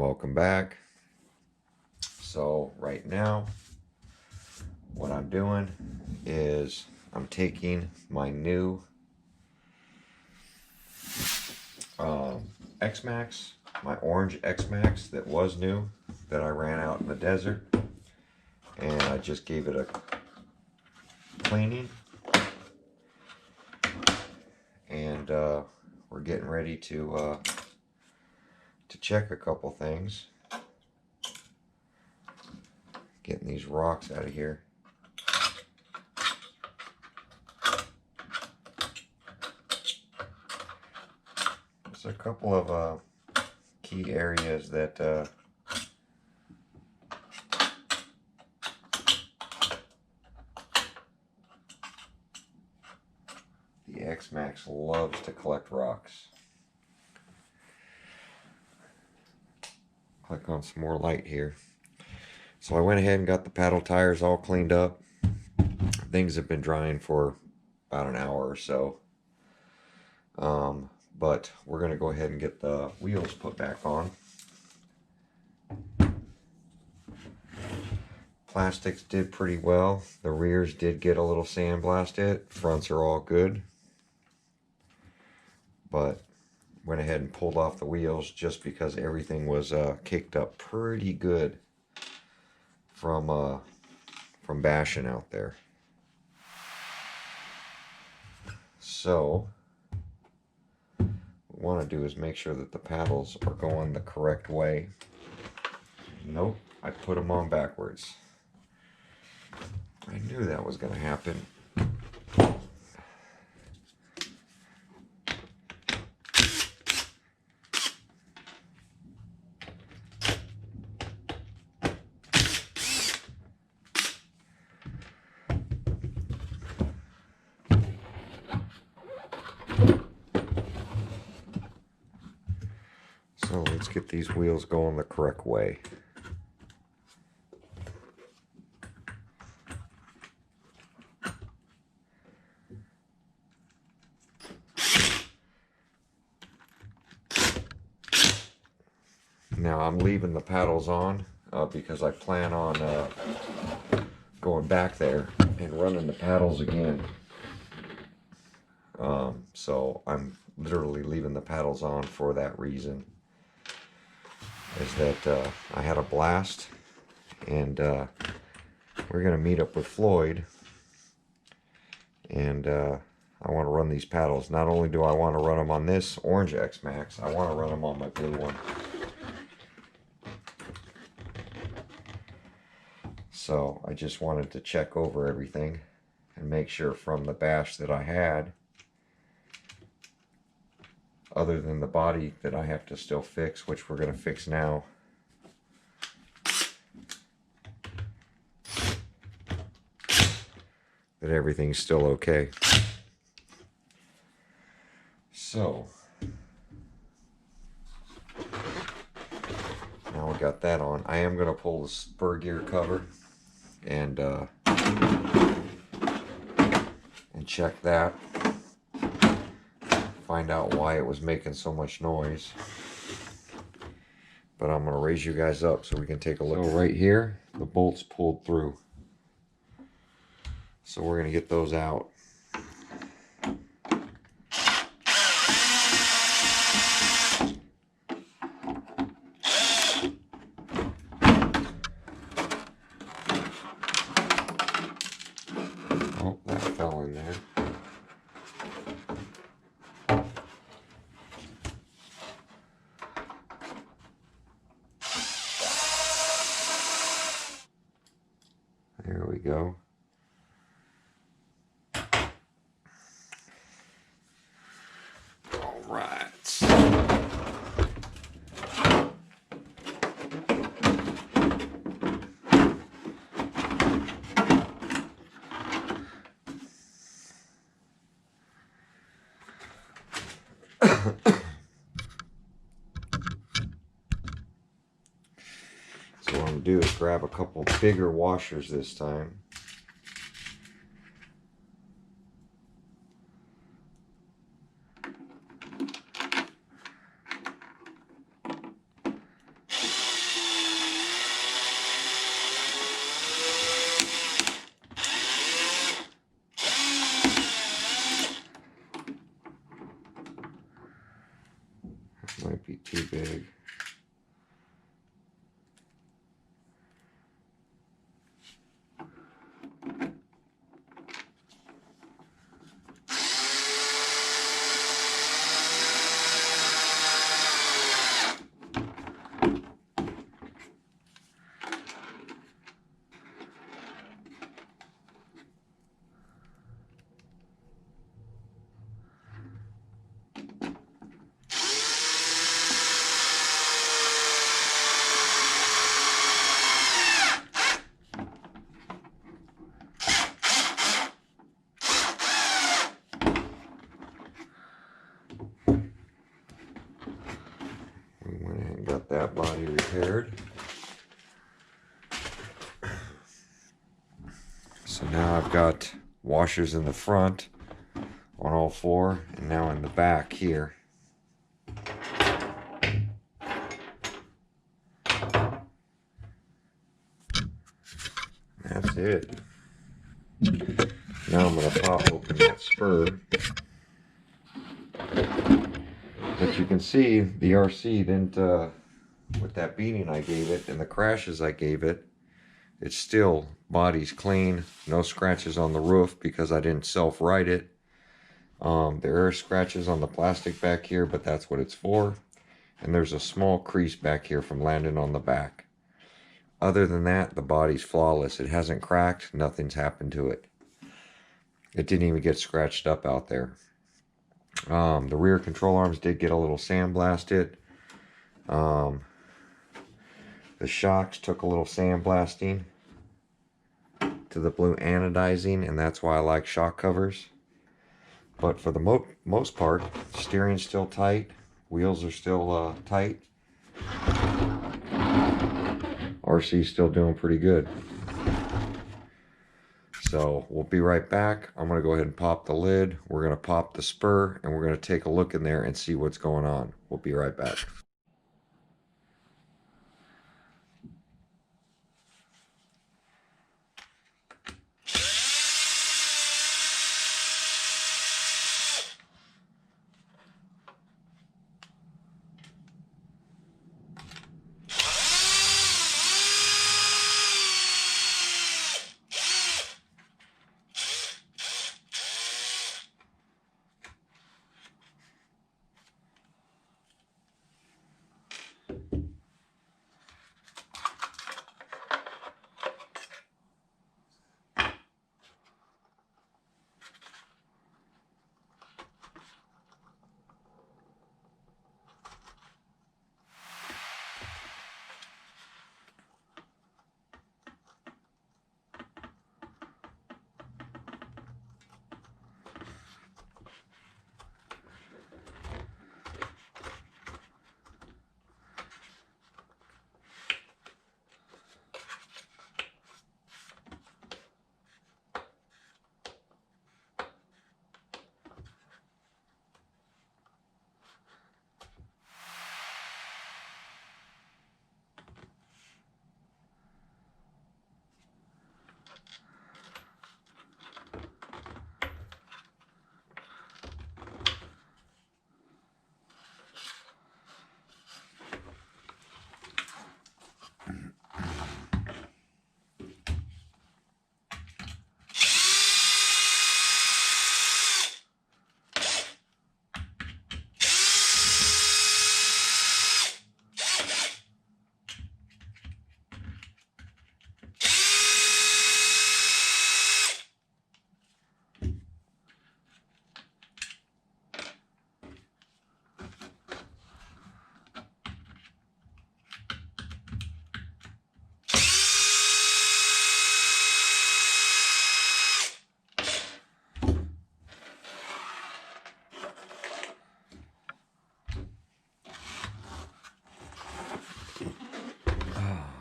welcome back. So right now what I'm doing is I'm taking my new Xmaxx, my orange Xmaxx that was new, that I ran out in the desert, and I just gave it a cleaning, and we're getting ready to check a couple things. Getting these rocks out of here. There's a couple of key areas that the Xmaxx loves to collect rocks. Click on some more light here. So I went ahead and got the paddle tires all cleaned up. Things have been drying for about an hour or so. But we're going to go ahead and get the wheels put back on. Plastics did pretty well. The rears did get a little sandblasted. Fronts are all good. But went ahead and pulled off the wheels just because everything was caked up pretty good from bashing out there. So what we want to do is make sure that the paddles are going the correct way. Nope, I put them on backwards. I knew that was going to happen. So let's get these wheels going the correct way. Now I'm leaving the paddles on because I plan on going back there and running the paddles again. So I'm literally leaving the paddles on for that reason. Is that I had a blast, and we're going to meet up with Floyd, and I want to run these paddles. Not only do I want to run them on this orange Xmaxx, I want to run them on my blue one. So I just wanted to check over everything and make sure from the bash that I had, other than the body that I have to still fix, which we're going to fix now, that everything's still okay. So now we got that on. I am going to pull the spur gear cover and check that. Find out why it was making so much noise. But I'm going to raise you guys up so we can take a look. So right here, the bolts pulled through. So we're going to get those out. Oh, that fell in there. There we go. All right. So what I'm going to do is grab a couple bigger washers this time. that body repaired. So now I've got washers in the front on all four, and now in the back here. That's it. Now I'm going to pop open that spur. But you can see the RC didn't, with that beating I gave it and the crashes I gave it, it's still, body's clean, no scratches on the roof because I didn't self-ride it. There are scratches on the plastic back here, but that's what it's for. And there's a small crease back here from landing on the back. Other than that, the body's flawless. It hasn't cracked, nothing's happened to it. It didn't even get scratched up out there. The rear control arms did get a little sandblasted. The shocks took a little sandblasting to the blue anodizing, and that's why I like shock covers. But for the most part, steering's still tight, wheels are still tight. RC's still doing pretty good. So we'll be right back. I'm going to go ahead and pop the lid. We're going to pop the spur, and we're going to take a look in there and see what's going on. We'll be right back.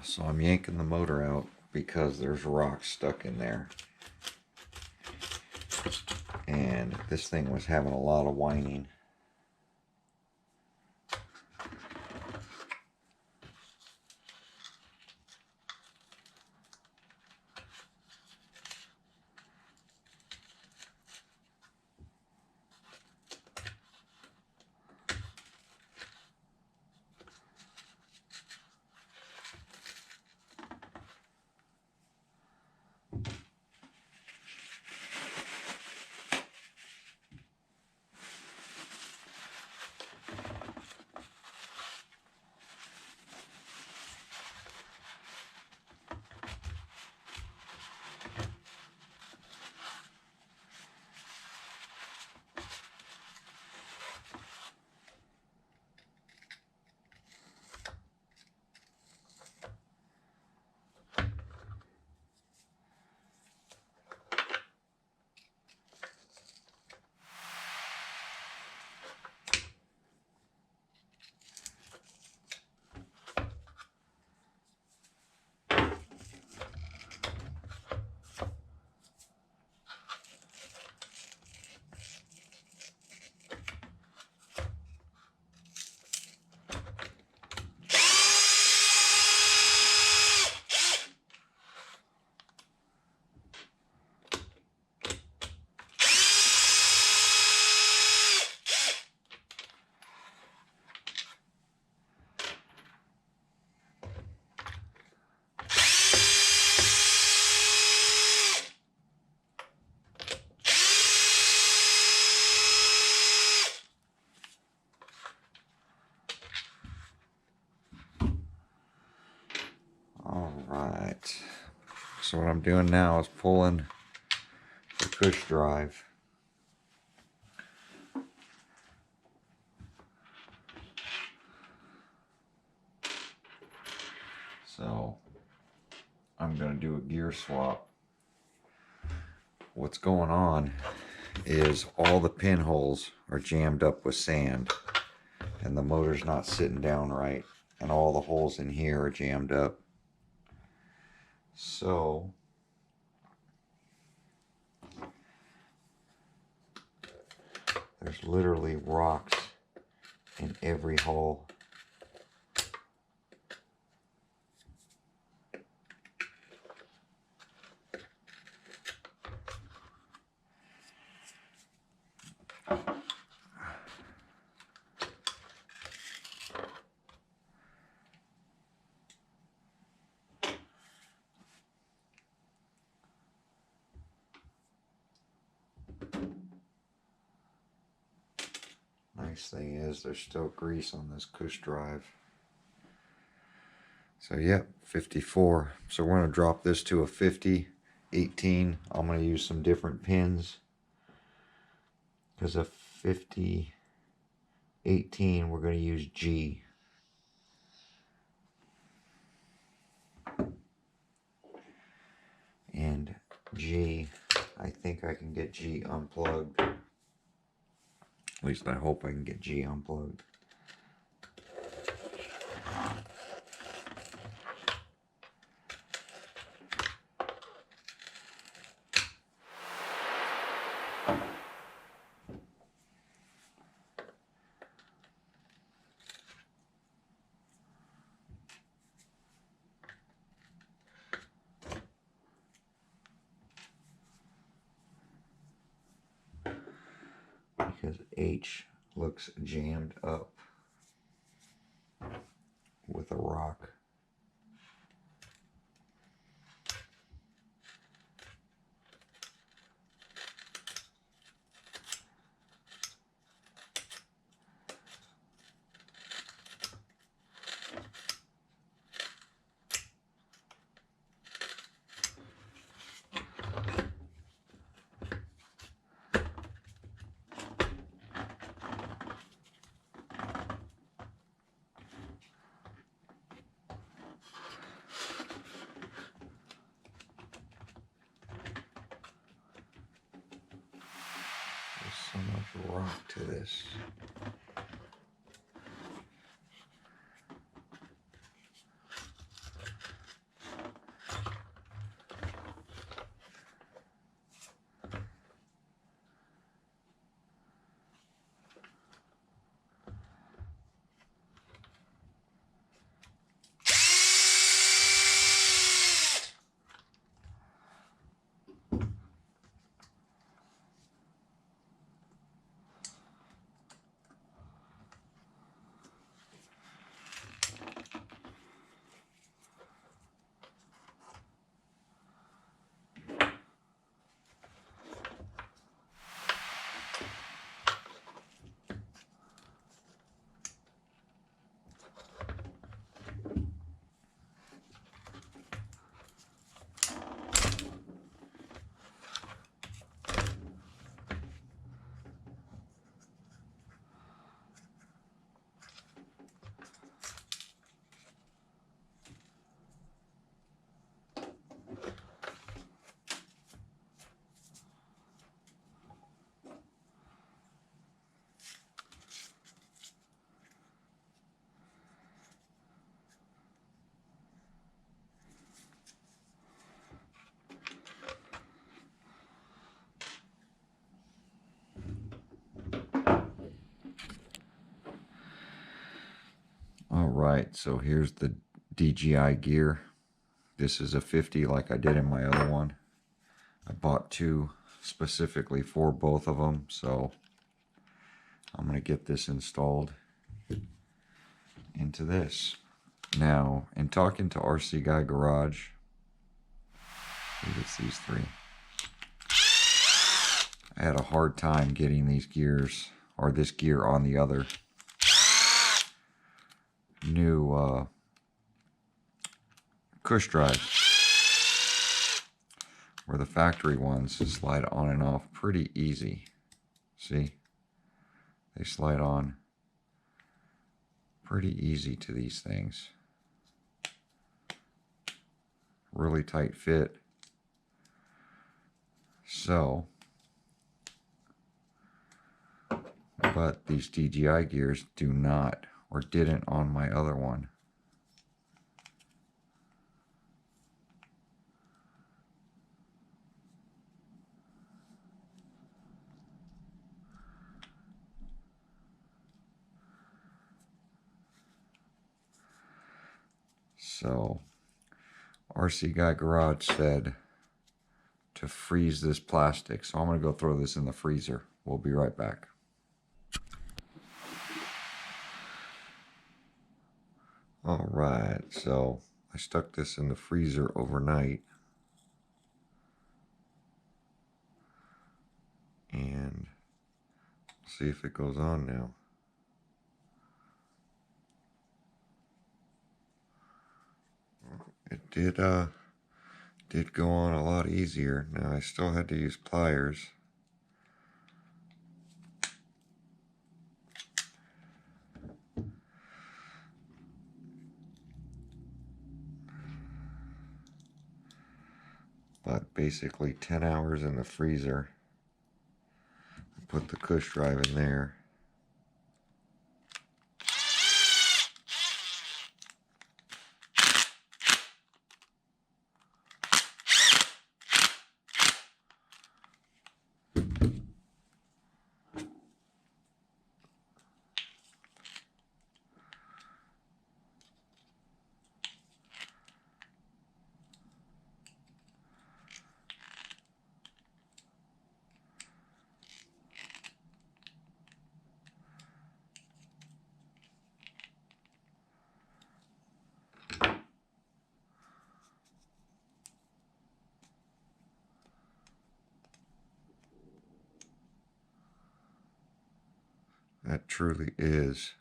So I'm yanking the motor out because there's rocks stuck in there. And this thing was having a lot of whining. right. So what I'm doing now is pulling the Cushdrive. So I'm going to do a gear swap. What's going on is all the pinholes are jammed up with sand and the motor's not sitting down right, and all the holes in here are jammed up. So there's literally rocks in every hole. Nice thing is there's still grease on this Cushdrive. So yep, 54. So we're going to drop this to a 50, 18. I'm going to use some different pins, because a 50, 18 we're going to use G. And G, I think I can get G unplugged. At least I hope I can get G unplugged. Because H looks jammed up with a rock. So much rock to this. Alright, so here's the DGI gear. This is a 50 like I did in my other one. I bought two specifically for both of them, so I'm going to get this installed into this. Now, in talking to RC Guy Garage, I think it's these three, I had a hard time getting these gears, or this gear on the other new Cushdrive. factory ones slide on and off pretty easy. See? They slide on pretty easy to these things. Really tight fit. So, but these DJI gears do not, or didn't on my other one. So, RC Guy Garage said to freeze this plastic. So I'm going to go throw this in the freezer. We'll be right back. All right, so I stuck this in the freezer overnight. And see if it goes on now. It did go on a lot easier. Now I still had to use pliers. But basically 10 hours in the freezer. Put the Cushdrive in there. That truly is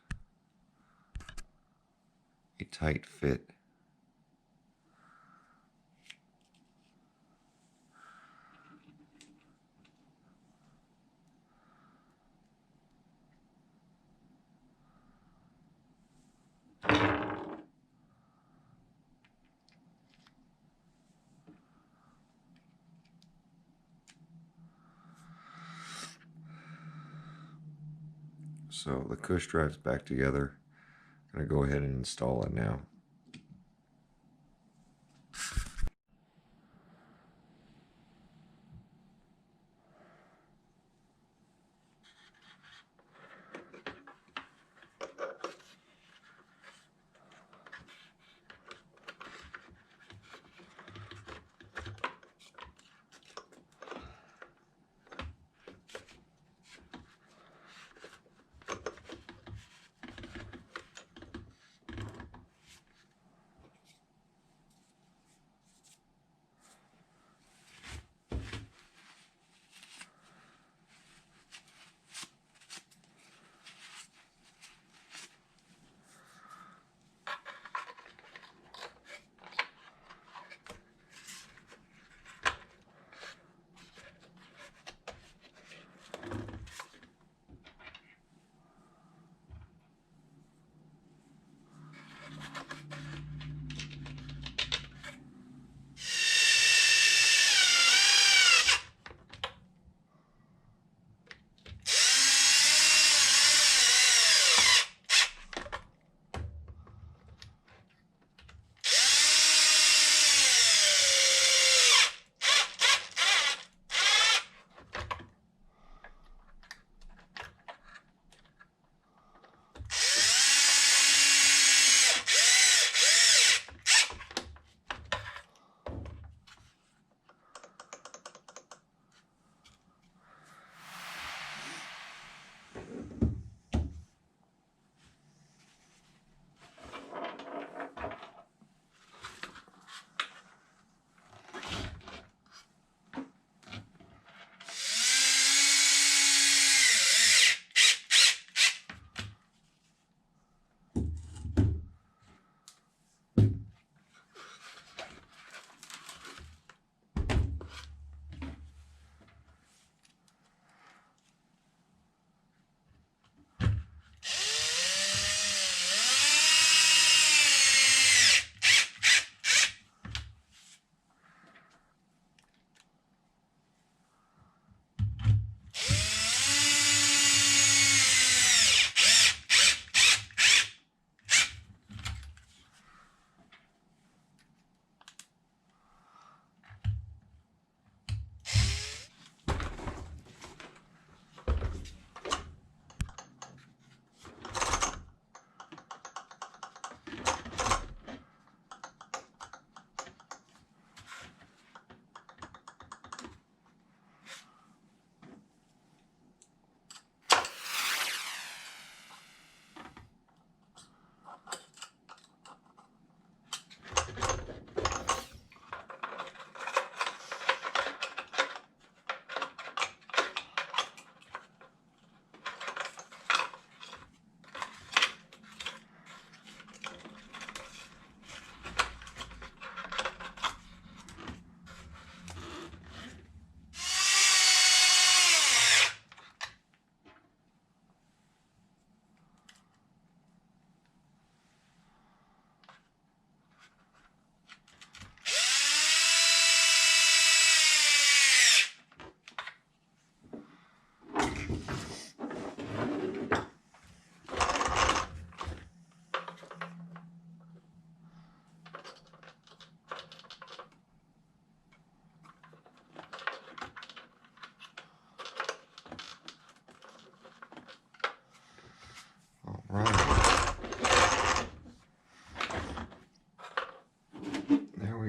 a tight fit. So the Cushdrive's back together. I'm going to go ahead and install it now.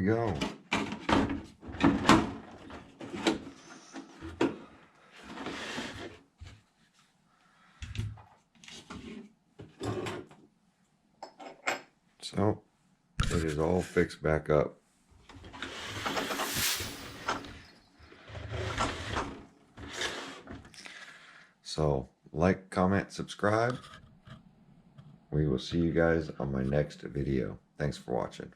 go. So it is all fixed back up. So like, comment, subscribe. We will see you guys on my next video. Thanks for watching.